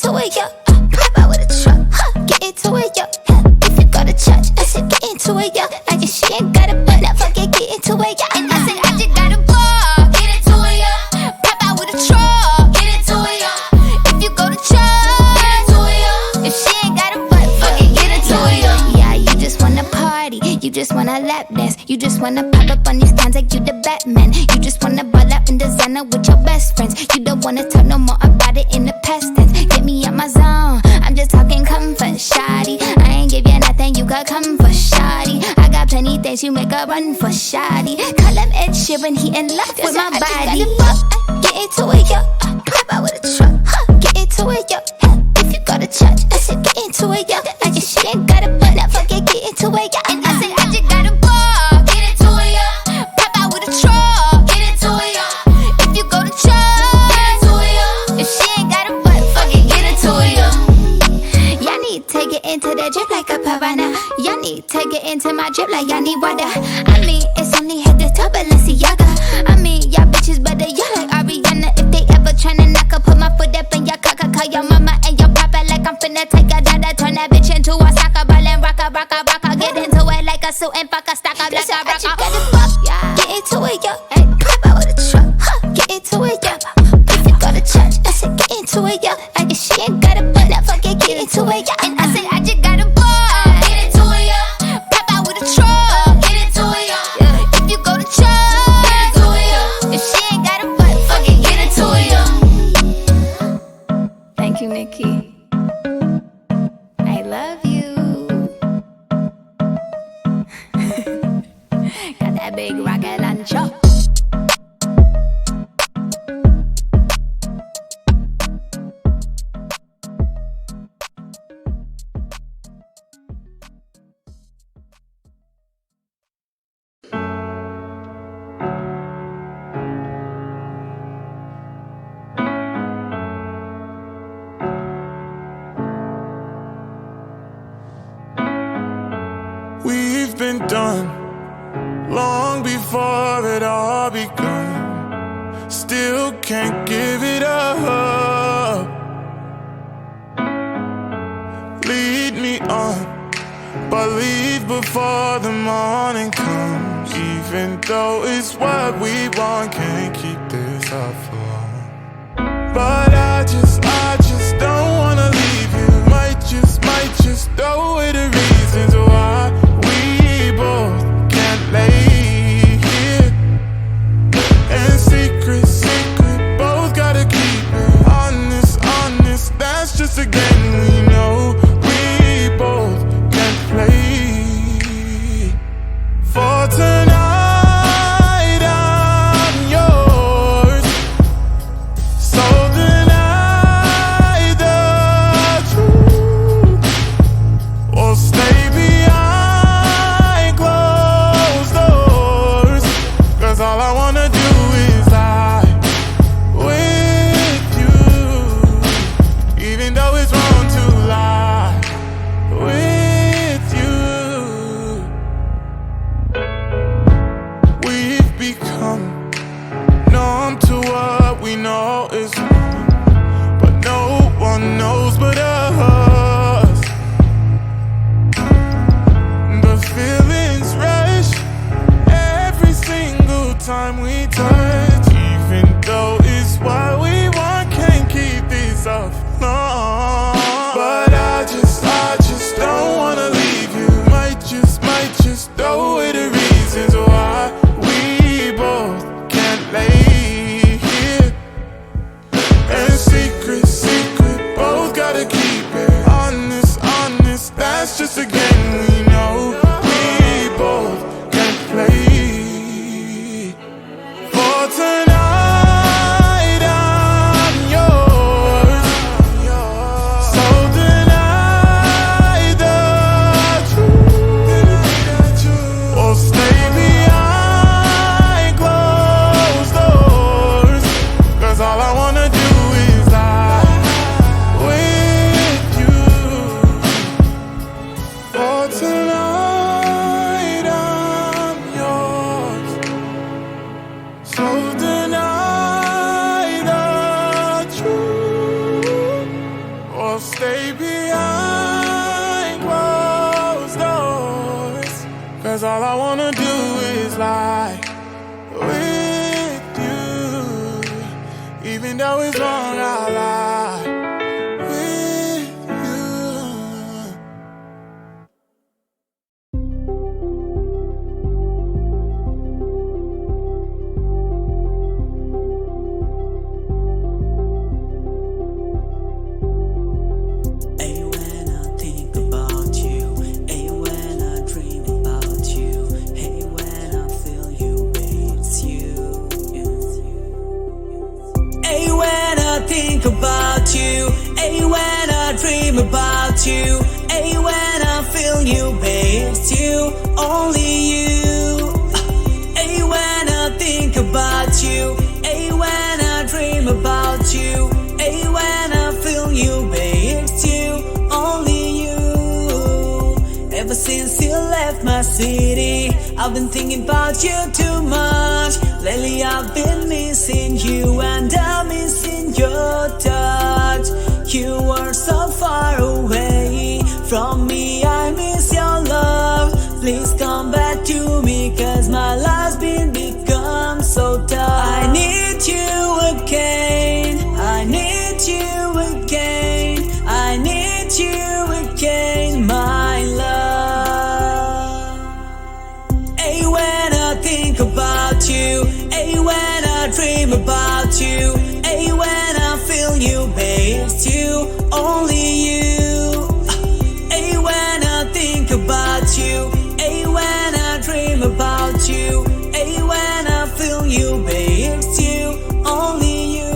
into it, yo. Pop out with a truck, get into it, yo. If you go to church, I said get into it, yo. I guess she ain't got a butt, now fuck it, get into it, yo. And I said I just got a ball, get into it, yo. Pop out with a truck, get into it, yo. If you go to church, get into it, yo. If she ain't got a butt, fuck it, get into it, yo. Yeah, you just wanna party, you just wanna lap dance, you just wanna pop up on these cons like you the Batman. You just wanna ball out in designer with your best friends. You don't wanna talk no more about it in the past tense. Get me out my zone, I'm just talking comfort, shawty. I ain't give you nothing, you could come for shawty. I got plenty things, you make a run for shawty. Call him Ed Sheeran, he in love with my body. Get into it, yo. Pop out with a truck, get into it, yo. If you go to church, I said get into it, yo. I guess she ain't got a butt, now fuck it, get into it, yo. And I said I just got a ball, get into it, yo. Pop out with a truck, get into it, yo. If you go to church, get into it, yo. If she ain't got a butt, fuck it, get into it, yo. Y'all need to get into the drip like a piranha. Y'all need to get into my drip like y'all need water. I mean, it's only head to toe, Balenciaga. I mean, y'all bitches better, y'all like Ariana. If they ever tryna knock up, put my foot up in your cocker. Call your mama and your papa like I'm finna take a dada. Turn that bitch into a soccer ball and rock a. Get into it like a suit and fuck a stock up like a rocker. Get into it, yo. Ay, pop out with a truck, get into it, yo. If you go to church, I said get into it, yo. I guess she ain't got a butt, now fuck it, get into it, yo. And I said I just got a ball, get into it, yo. Pop out with a truck, get into it, yo. If you go to church, get into it, yo. If she ain't got a butt, fuck it, get into it, yo. Thank you, Nikki. I love you. Got that big rocket launcher. We've been done long before it all begun. Still can't give it up. Lead me on, but leave before the morning comes. Even though it's what we want, can't keep this up for long. But I just don't wanna leave you. Might just throw away the reasons why we both can't lay here. And secret, both gotta keep it honest. That's just a game we know we both can't play. For tonight I'm yours, so deny the truth, or stay behind closed doors. Cause all I wanna do is lie with you, even though it's wrong to lie with you. We've become numb to what we know is wrong, but no one knows but us. The feelings rush every single time we touch. Even though it's what we want, can't keep this up long. But I just don't wanna leave you. Might just throw away the reasons why we both can't lay here. And secret, both gotta keep it honest. That's just a game we know we both can't play. For tonight I'm yours, so deny the truth, or stay behind closed doors. Cause all I wanna do is lie with you. For tonight I'm yours, so deny the truth, 'cause all I wanna do is lie with you. Even though it's wrong, I'll lie with you. Hey, when I think about you, hey, when I dream about you, hey, when I feel you, babe, it's you. Hey, when I think about you, hey, when I dream about you, hey, when I feel you, babe, it's you, only you. Hey, when I think about you, hey, when I dream about you, hey, when I feel you, babe, it's you, only you. Ever since you left my city, I've been thinking about you too much. Lately I've been missing you and I'm missing your touch. You were so far away from me, I miss your love. Please come back to me, 'cause my life's been become so tough. I need you again, I need you again, I need you again, my love. Hey, when I think about you, hey, when I dream about you, hey, when I feel you, babe, it's you, only you. Hey, when I think about you, hey, when I dream about you, hey, when I feel you, babe, it's you, only you.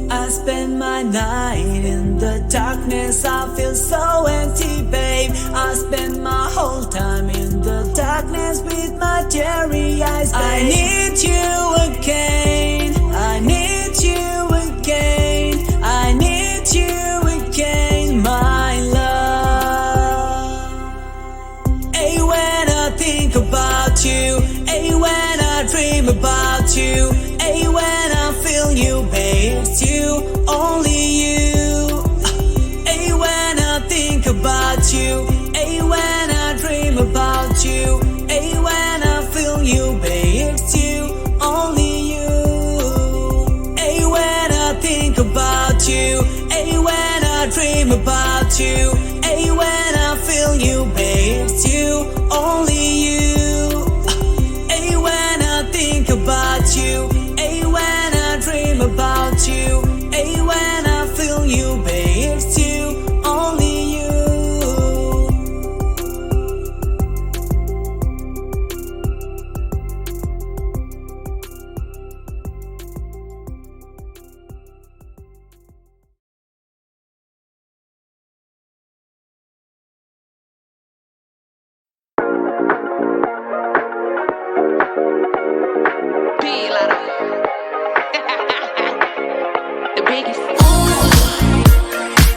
I spend my night in the darkness, I feel so empty, babe. I spend my whole time in the darkness with my teary eyes, babe. I need you again, I need you again, I need you again, my love. Hey, when I think about you, hey, when I dream about you, hey, when I feel you, babe, it's you, only you. Hey, when I think about you, hey, when I dream about you, hey, when I feel you, babe, it's you, only you. Hey, when I think about you, hey, when I dream about you, hey, when I feel you, babe, it's you, only you. Hey, when I think about you, hey, when I dream about you, hey, when I feel you, babe, it's you, only you. The biggest.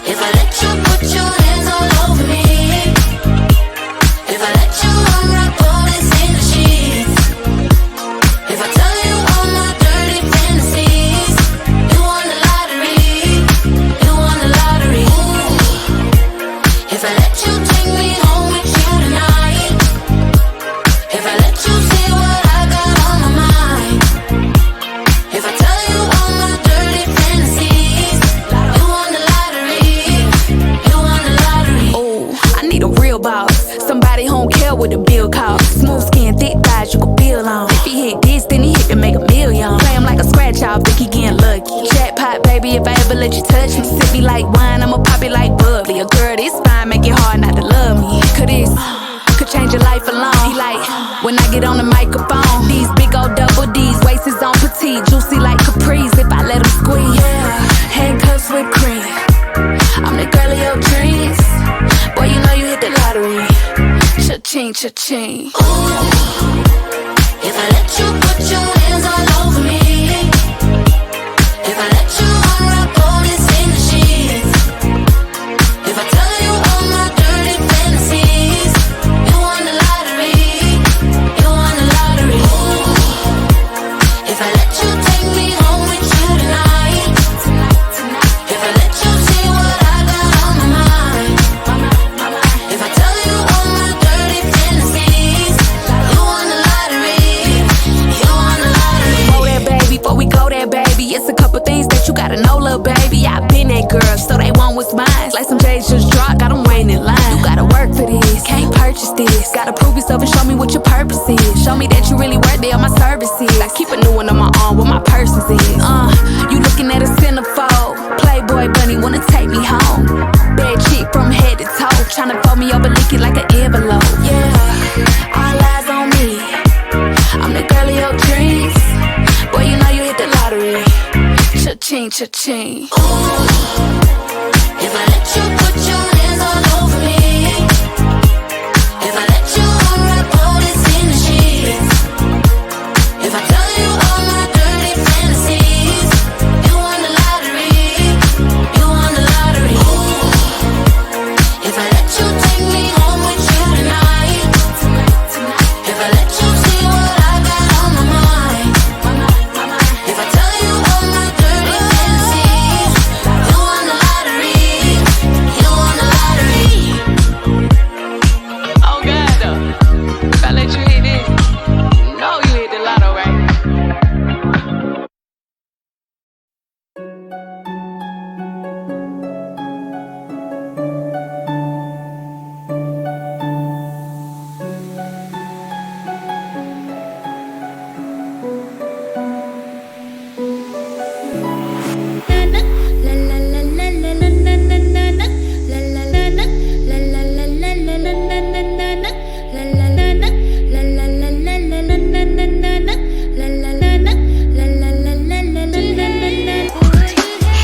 If I let you put your hands all over me, if I let you unwrap all this in the sheets, if I tell you all my dirty fantasies, you won the lottery, you won the lottery. Ooh. If I let you take me home with you tonight, if I let you see what I got on my mind, if I tell you all my dirty fantasies, you won the lottery, you won the lottery. Ooh, I need a real boss. Somebody who don't care what the bill costs. Smooth skin, thick thighs, you can feel on. If he hit this, then he hit to make a million. Play him like a scratch off, think he getting lucky. Jackpot, baby, if I ever let you touch me. Sip me like wine, I'ma pop it like bubbly. A girl this fine, make it hard not to love me. Could this could change your life alone. He like, when I get on the microphone, these big old double D's, waist is on petite, juicy like capris if I let him squeeze. Yeah, handcuffs with cream, I'm the girl of your dreams. Boy, you know you hit the lottery. Cha-ching, cha-ching. Ooh, if I let you put your hands all over me, if I let you unwrap all this in the sheets, if I tell you all my dirty fantasies, you won the lottery, you won the lottery. Ooh, if I let you take me home with you tonight, if I let you see what I got on my mind, if I tell you all my dirty fantasies, for this, can't purchase this. Gotta prove yourself and show me what your purpose is. Show me that you really worthy of my services. I keep a new one on my arm where my purses is. You looking at a centerfold. Playboy bunny wanna take me home. Bad chick from head to toe, tryna fold me over, lick it like an envelope. Yeah, all eyes on me. I'm the girl of your dreams. Boy, you know you hit the lottery. Cha-ching, cha-ching. Ooh, if I let you put your hands all over me, if I let you unwrap all this in the sheets, if I tell you all my dirty fantasies, you won the lottery, you won the lottery. Ooh, if I let you take me home with you tonight, if I let you see what I got on my mind, if I tell you all my dirty fantasies, you won the lottery, you won the lottery. Oh God, though. If I let you hit this, you know you hit the lotto, right?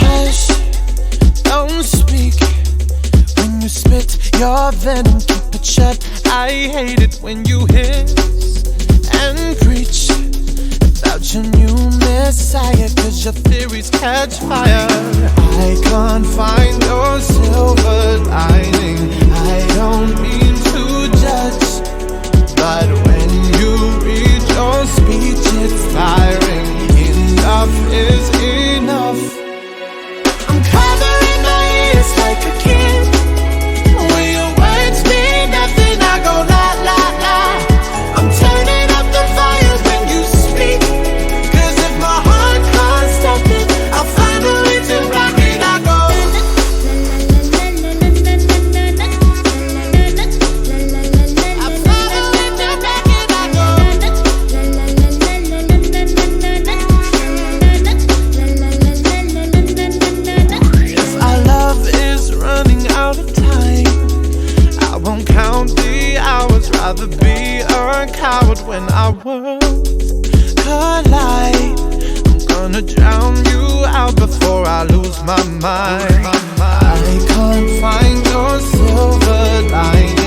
Hush, don't speak. When you spit your venom, keep it shut. I hate it when you hiss and preach about your new messiah, cause your theories catch fire. I can't find your silver lining. I don't mean to judge, but when you read your speech, it's firing. Enough is enough. I'm covering my ears like a kid. When your words mean nothing, I go la la la. I'm turning up the volume when you speak, cause if my heart can't stop it, I'll find a way to rock it. I go I'll find a way to rock it. I go if our love is running out of time, I won't count the hours. Rather be a coward when our worlds collide. I'm gonna drown you out before I lose my mind. I can't find your silver lining.